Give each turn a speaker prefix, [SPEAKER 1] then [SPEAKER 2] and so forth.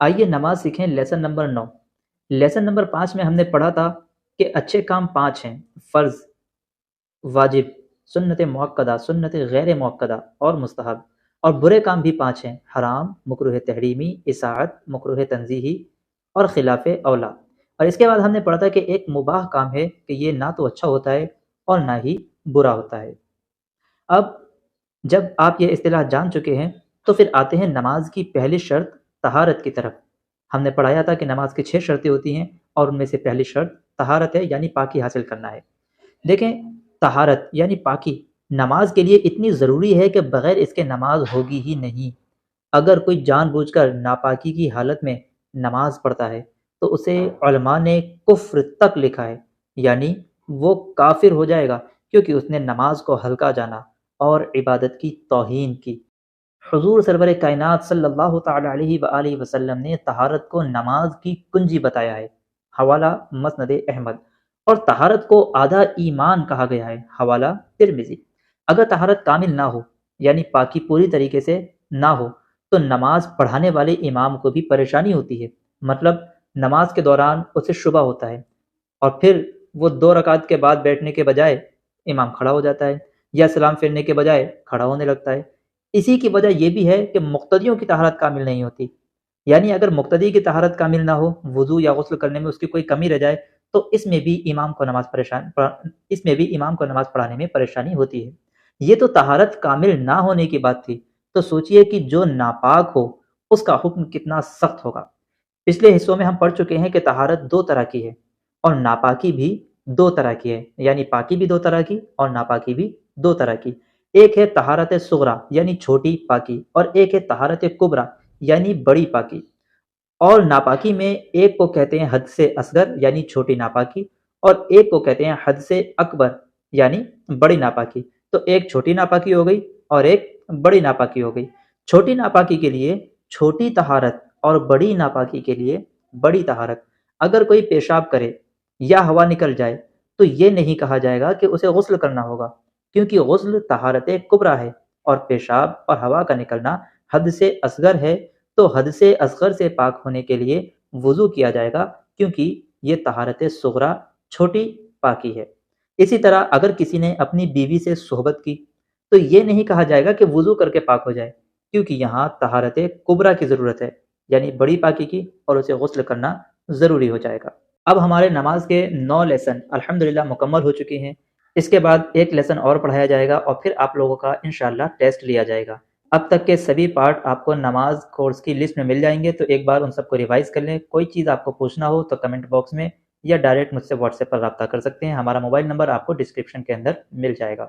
[SPEAKER 1] آئیے نماز سیکھیں لیسن نمبر 9۔ لیسن نمبر 5 میں ہم نے پڑھا تھا کہ اچھے کام 5 ہیں: فرض، واجب، سنت مؤکدہ، سنت غیر مؤکدہ اور مستحب، اور برے کام بھی 5 ہیں: حرام، مکروہ تحریمی، اصاعت، مکروہ تنزیہی اور خلاف اولا۔ اور اس کے بعد ہم نے پڑھا تھا کہ ایک مباح کام ہے کہ یہ نہ تو اچھا ہوتا ہے اور نہ ہی برا ہوتا ہے۔ اب جب آپ یہ اصطلاح جان چکے ہیں تو پھر آتے ہیں نماز کی پہلی شرط طہارت کی طرف۔ ہم نے پڑھایا تھا کہ نماز کی 6 شرطیں ہوتی ہیں اور ان میں سے پہلی شرط طہارت ہے، یعنی پاکی حاصل کرنا ہے۔ دیکھیں، طہارت یعنی پاکی نماز کے لیے اتنی ضروری ہے کہ بغیر اس کے نماز ہوگی ہی نہیں۔ اگر کوئی جان بوجھ کر ناپاکی کی حالت میں نماز پڑھتا ہے تو اسے علماء نے کفر تک لکھا ہے، یعنی وہ کافر ہو جائے گا کیونکہ اس نے نماز کو ہلکا جانا اور عبادت کی توہین کی۔ حضور سرور کائنات صلی اللہ تعالی علیہ وآلہ وسلم نے طہارت کو نماز کی کنجی بتایا ہے، حوالہ مسند احمد، اور طہارت کو آدھا ایمان کہا گیا ہے، حوالہ ترمذی۔ اگر طہارت کامل نہ ہو، یعنی پاکی پوری طریقے سے نہ ہو، تو نماز پڑھانے والے امام کو بھی پریشانی ہوتی ہے۔ مطلب نماز کے دوران اسے شبہ ہوتا ہے اور پھر وہ 2 رکعت کے بعد بیٹھنے کے بجائے امام کھڑا ہو جاتا ہے یا سلام پھیرنے کے بجائے کھڑا ہونے لگتا ہے۔ اسی کی وجہ یہ بھی ہے کہ مقتدیوں کی طہارت کامل نہیں ہوتی، یعنی اگر مقتدی کی طہارت کامل نہ ہو، وضو یا غسل کرنے میں اس کی کوئی کمی رہ جائے تو اس میں بھی امام کو نماز پڑھانے میں پریشانی ہوتی ہے۔ یہ تو طہارت کامل نہ ہونے کی بات تھی، تو سوچئے کہ جو ناپاک ہو اس کا حکم کتنا سخت ہوگا۔ پچھلے حصوں میں ہم پڑھ چکے ہیں کہ طہارت 2 طرح کی ہے اور ناپاکی بھی 2 طرح کی ہے، یعنی پاکی بھی 2 طرح کی اور ناپاکی بھی 2 طرح کی۔ ایک ہے طہارت صغریٰ یعنی چھوٹی پاکی، اور ایک ہے طہارت کبریٰ یعنی بڑی پاکی۔ اور ناپاکی میں ایک کو کہتے ہیں حد سے اصغر یعنی چھوٹی ناپاکی، اور ایک کو کہتے ہیں حد سے اکبر یعنی بڑی ناپاکی۔ تو ایک چھوٹی ناپاکی ہو گئی اور ایک بڑی ناپاکی ہو گئی۔ چھوٹی ناپاکی کے لیے چھوٹی طہارت اور بڑی ناپاکی کے لیے بڑی طہارت۔ اگر کوئی پیشاب کرے یا ہوا نکل جائے تو یہ نہیں کہا جائے گا کہ اسے غسل کرنا ہوگا، کیونکہ غسل طہارت کبریٰ ہے اور پیشاب اور ہوا کا نکلنا حد سے اصغر ہے، تو حد سے اصغر سے پاک ہونے کے لیے وضو کیا جائے گا، کیونکہ یہ طہارت صغریٰ چھوٹی پاکی ہے۔ اسی طرح اگر کسی نے اپنی بیوی سے صحبت کی تو یہ نہیں کہا جائے گا کہ وضو کر کے پاک ہو جائے، کیونکہ یہاں طہارت کبریٰ کی ضرورت ہے، یعنی بڑی پاکی کی، اور اسے غسل کرنا ضروری ہو جائے گا۔ اب ہمارے نماز کے 9 لیسن الحمدللہ مکمل ہو چکے ہیں۔ اس کے بعد ایک لیسن اور پڑھایا جائے گا اور پھر آپ لوگوں کا انشاءاللہ ٹیسٹ لیا جائے گا۔ اب تک کے سبھی پارٹ آپ کو نماز کورس کی لسٹ میں مل جائیں گے، تو ایک بار ان سب کو ریوائز کر لیں۔ کوئی چیز آپ کو پوچھنا ہو تو کمنٹ باکس میں یا ڈائریکٹ مجھ سے واٹس ایپ پر رابطہ کر سکتے ہیں۔ ہمارا موبائل نمبر آپ کو ڈسکرپشن کے اندر مل جائے گا۔